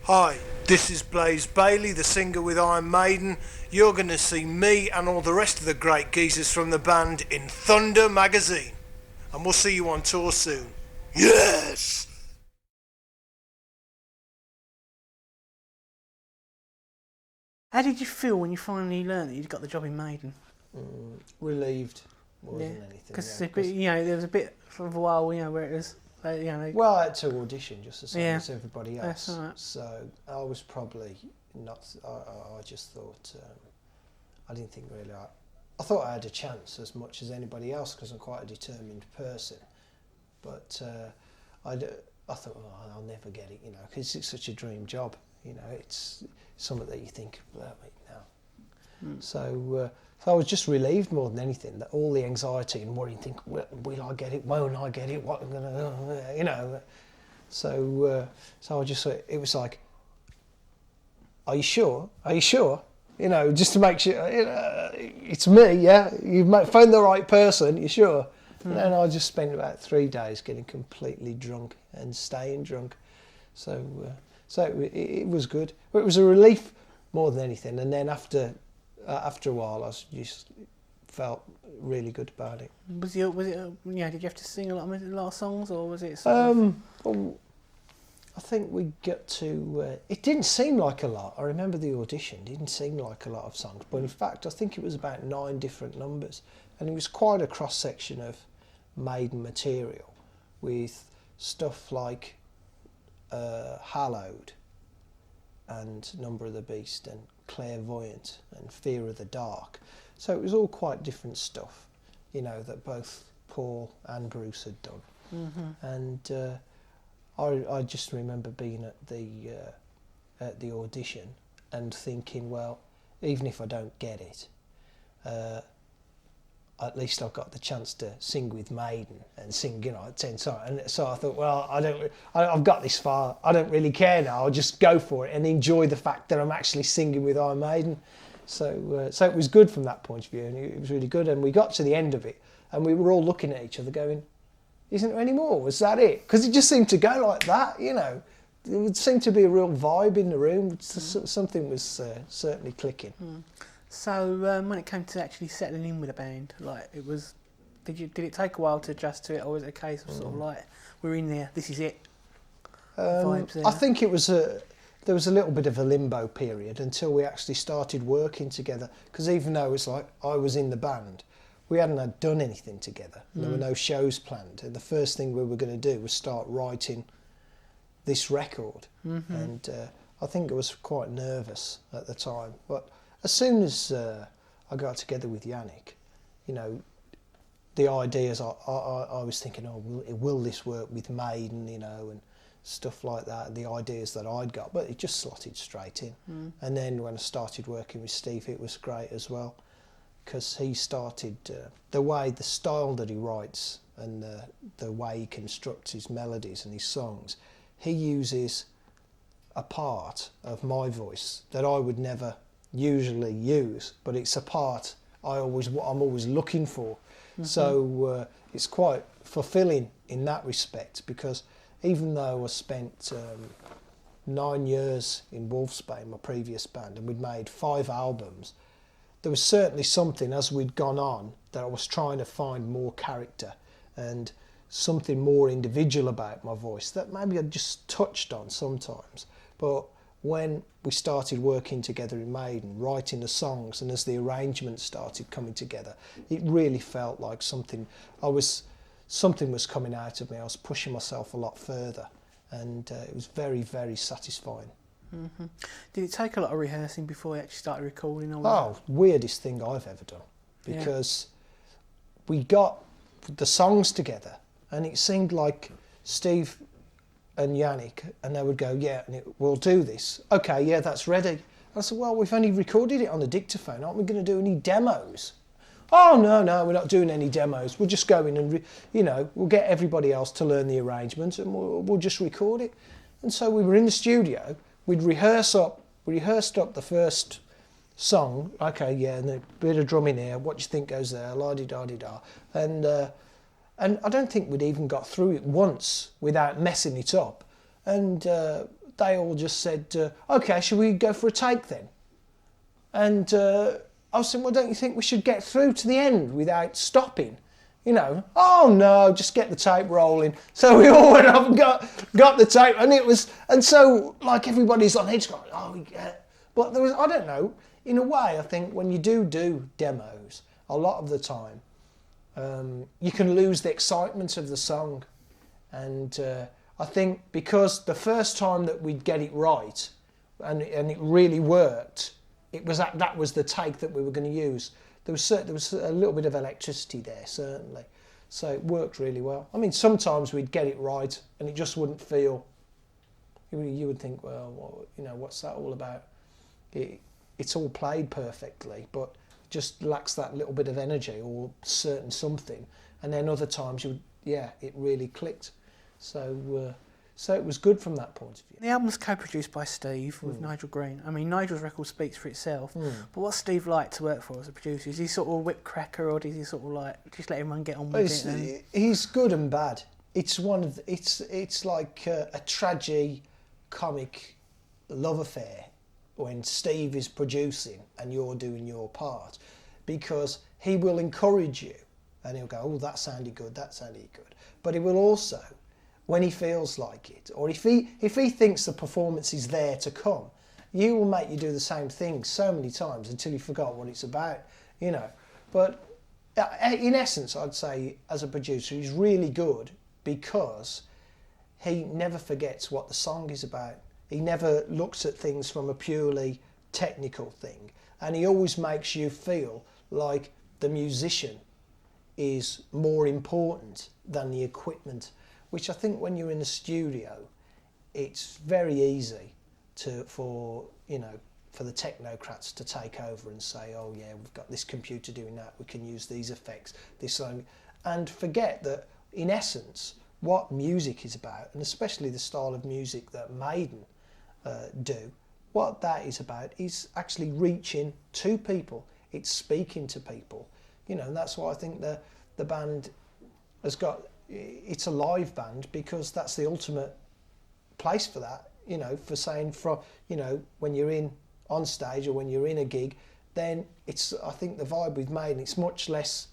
Hi, this is Blaze Bayley, the singer with Iron Maiden. You're going to see me and all the rest of the great geezers from the band in Thunder magazine. And we'll see you on tour soon. Yes! How did you feel when you finally learned that you'd got the job in Maiden? Relieved more than anything. Because there was a bit of a while, where it was, Well, I had to audition just the same as everybody else. That's right. So I was probably not. I just thought I didn't think really. I thought I had a chance as much as anybody else because I'm quite a determined person. But I thought, oh, I'll never get it, because it's such a dream job. It's something that you think about it now. So I was just relieved more than anything that all the anxiety and worrying, think, will I get it? Won't I get it? What am I gonna, So I just, it was like, are you sure? Are you sure? Just to make sure, it's me, yeah. You've found the right person. You sure? And then I just spent about 3 days getting completely drunk and staying drunk. So it was good. But it was a relief more than anything. And then after a while, I just felt really good about it. Did you have to sing a lot of songs, or was it? Well, I think we got to. It didn't seem like a lot. I remember the audition. It didn't seem like a lot of songs, but in fact, I think it was about 9 different numbers, and it was quite a cross section of Maiden material, with stuff like Hallowed, and Number of the Beast, and Clairvoyant, and Fear of the Dark. So it was all quite different stuff, that both Paul and Bruce had done. Mm-hmm. And I just remember being at the audition and thinking, well, even if I don't get it, at least I've got the chance to sing with Maiden and sing, 10 songs. And so I thought, well, I've got this far. I don't really care now. I'll just go for it and enjoy the fact that I'm actually singing with Iron Maiden. So it was good from that point of view, and it was really good. And we got to the end of it, and we were all looking at each other going, isn't there any more? Was that it? Because it just seemed to go like that, There seemed to be a real vibe in the room. Something was certainly clicking. So when it came to actually settling in with a band, did it take a while to adjust to it, or was it a case of sort of like, we're in there, this is it? Vibes there? I think it was there was a little bit of a limbo period until we actually started working together, because even though it was like I was in the band, we hadn't done anything together. There were no shows planned, and the first thing we were going to do was start writing this record. Mm-hmm. And I think I was quite nervous at the time, but as soon as I got together with Yannick, the ideas I was thinking, will this work with Maiden, and stuff like that, the ideas that I'd got, but it just slotted straight in. And then when I started working with Steve, it was great as well, because he started, the style that he writes and the way he constructs his melodies and his songs, he uses a part of my voice that I would never usually use, but it's a part I'm always looking for. Mm-hmm. So it's quite fulfilling in that respect, because even though I spent 9 years in Wolfsbane, my previous band, and we'd made 5 albums, there was certainly something as we'd gone on that I was trying to find more character and something more individual about my voice that maybe I just touched on sometimes. But when we started working together in Maiden, writing the songs, and as the arrangements started coming together, it really felt like something was coming out of me. I was pushing myself a lot further, and it was very, very satisfying. Mm-hmm. Did it take a lot of rehearsing before you actually started recording? Weirdest thing I've ever done, because we got the songs together, and it seemed like Steve and Yannick, and they would go, we'll do this. Okay, yeah, that's ready. I said, well, we've only recorded it on the dictaphone. Aren't we going to do any demos? Oh, no, we're not doing any demos. We'll just go in and, we'll get everybody else to learn the arrangements, and we'll just record it. And so we were in the studio. We rehearsed up the first song. Okay, yeah, and a bit of drumming here. What do you think goes there? La-di-da-di-da. And I don't think we'd even got through it once without messing it up. And they all just said, okay, shall we go for a take then? And I was saying, well, don't you think we should get through to the end without stopping? You know, oh no, just get the tape rolling. So we all went up and got the tape, and so like everybody's on edge going, oh yeah. But there was, I don't know, in a way, I think when you do demos, a lot of the time, you can lose the excitement of the song. And I think because the first time that we'd get it right, and it really worked, that was the take that we were going to use. There was a little bit of electricity there, certainly. So it worked really well. I mean, sometimes we'd get it right and it just wouldn't feel... You would think, well, you know, what's that all about? It's all played perfectly, but just lacks that little bit of energy or certain something. And then other times, it really clicked. So it was good from that point of view. The album's co-produced by Steve with Nigel Green. I mean, Nigel's record speaks for itself, but what's Steve like to work for as a producer? Is he sort of a whip cracker, or does he sort of like just let everyone get on with it? He's good and bad. It's it's like a tragi comic love affair when Steve is producing and you're doing your part, because he will encourage you and he'll go, oh, that sounded good, but he will also, when he feels like it, or if he thinks the performance is there to come, he will make you do the same thing so many times until you forgot what it's about, you know. But in essence, I'd say as a producer, he's really good because he never forgets what the song is about. He never looks at things from a purely technical thing, and he always makes you feel like the musician is more important than the equipment, which I think when you're in the studio, it's very easy for the technocrats to take over and say, oh yeah, we've got this computer doing that, we can use these effects, this song, and forget that in essence what music is about, and especially the style of music that Maiden do, what that is about is actually reaching to people, it's speaking to people, you know, and that's why I think the band has got, it's a live band because that's the ultimate place for that, you know, for saying, when you're on stage or when you're in a gig, then it's, I think the vibe with Maiden, it's much less,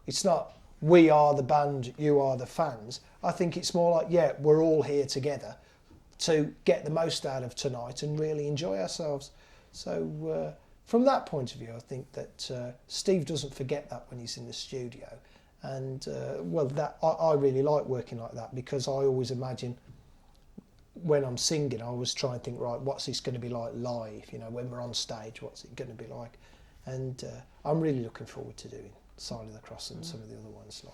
it's not we are the band, you are the fans. I think it's more like, yeah, we're all here together to get the most out of tonight and really enjoy ourselves. So from that point of view, I think that Steve doesn't forget that when he's in the studio. And that I really like working like that, because I always imagine when I'm singing, I always try and think, right, what's this going to be like live? You know, when we're on stage, what's it going to be like? And I'm really looking forward to doing Sign of the Cross and some of the other ones live.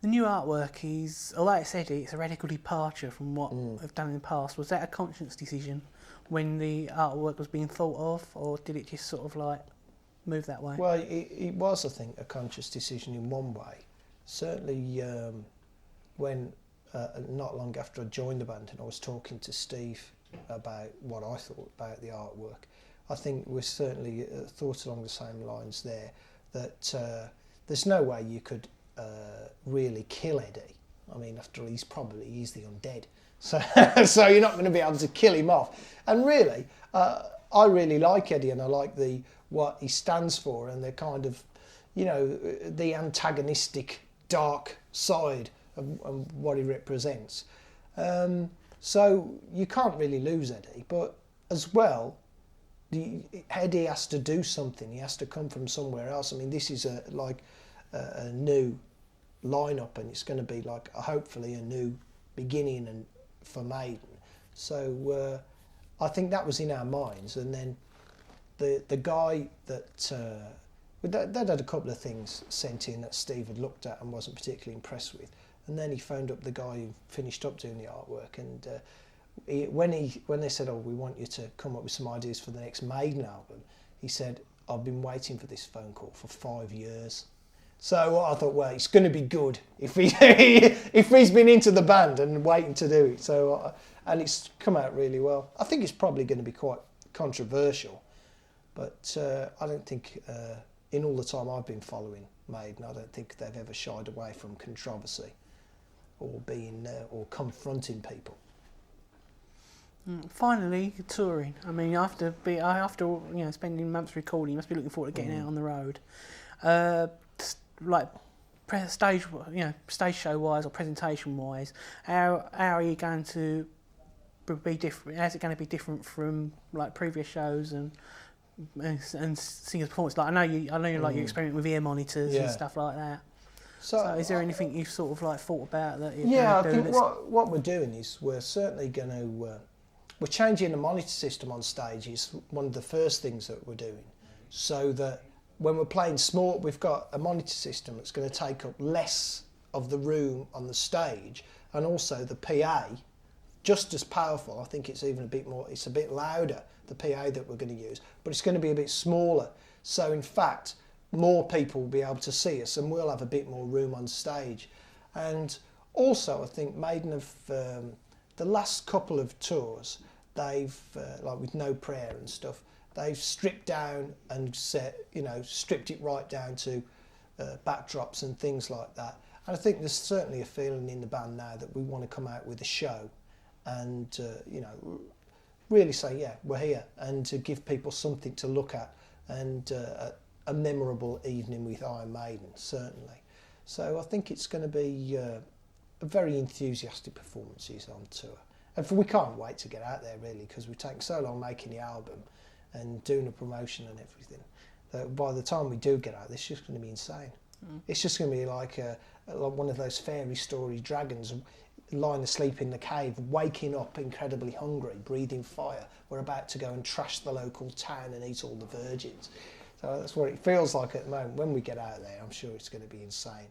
The new artwork is, like I said, it's a radical departure from what I've done in the past. Was that a conscious decision when the artwork was being thought of, or did it just sort of like move that way? Well, it was, I think, a conscious decision in one way. Certainly when, not long after I joined the band and I was talking to Steve about what I thought about the artwork, I think we certainly thought along the same lines there, that there's no way you could really kill Eddie. I mean, after all, he's the undead. So you're not going to be able to kill him off. And really, I really like Eddie, and I like what he stands for, and the kind of, you know, the antagonistic dark side of what he represents. So you can't really lose Eddie, but as well, Eddie has to do something. He has to come from somewhere else. I mean, this is a new lineup, and it's going to be like hopefully a new beginning and for Maiden. So I think that was in our minds, and then the guy that they'd had a couple of things sent in that Steve had looked at and wasn't particularly impressed with, and then he phoned up the guy who finished up doing the artwork, and when they said, oh, we want you to come up with some ideas for the next Maiden album, he said, I've been waiting for this phone call for 5 years. So I thought, well, it's going to be good if he's been into the band and waiting to do it. So and it's come out really well. I think it's probably going to be quite controversial, but I don't think in all the time I've been following Maiden, I don't think they've ever shied away from controversy or being or confronting people. Finally, touring. I mean, after spending months recording, you must be looking forward to getting out on the road. Like stage show wise or presentation wise, how are you going to be different? How's it going to be different from like previous shows and singers' performance? Like I know you like you experiment with ear monitors and stuff like that. So is there anything you've sort of like thought about that? I think what we're doing is we're certainly going to we're changing the monitor system on stage. Is one of the first things that we're doing, so that when we're playing small, we've got a monitor system that's going to take up less of the room on the stage, and also the PA, just as powerful. I think it's even a bit more. It's a bit louder, the PA that we're going to use, but it's going to be a bit smaller. So in fact, more people will be able to see us, and we'll have a bit more room on stage. And also, I think Maiden have the last couple of tours, they've like with No Prayer and stuff, they've stripped down and stripped it right down to backdrops and things like that. And I think there's certainly a feeling in the band now that we want to come out with a show, and really say, yeah, we're here, and to give people something to look at, and a memorable evening with Iron Maiden, certainly. So I think it's going to be a very enthusiastic performances on tour. And we can't wait to get out there, really, because we've taken so long making the album and doing the promotion and everything, that by the time we do get out, it's just going to be insane. It's just going to be like one of those fairy story dragons lying asleep in the cave, waking up incredibly hungry, breathing fire. We're about to go and trash the local town and eat all the virgins. So that's what it feels like at the moment. When we get out there, I'm sure it's going to be insane.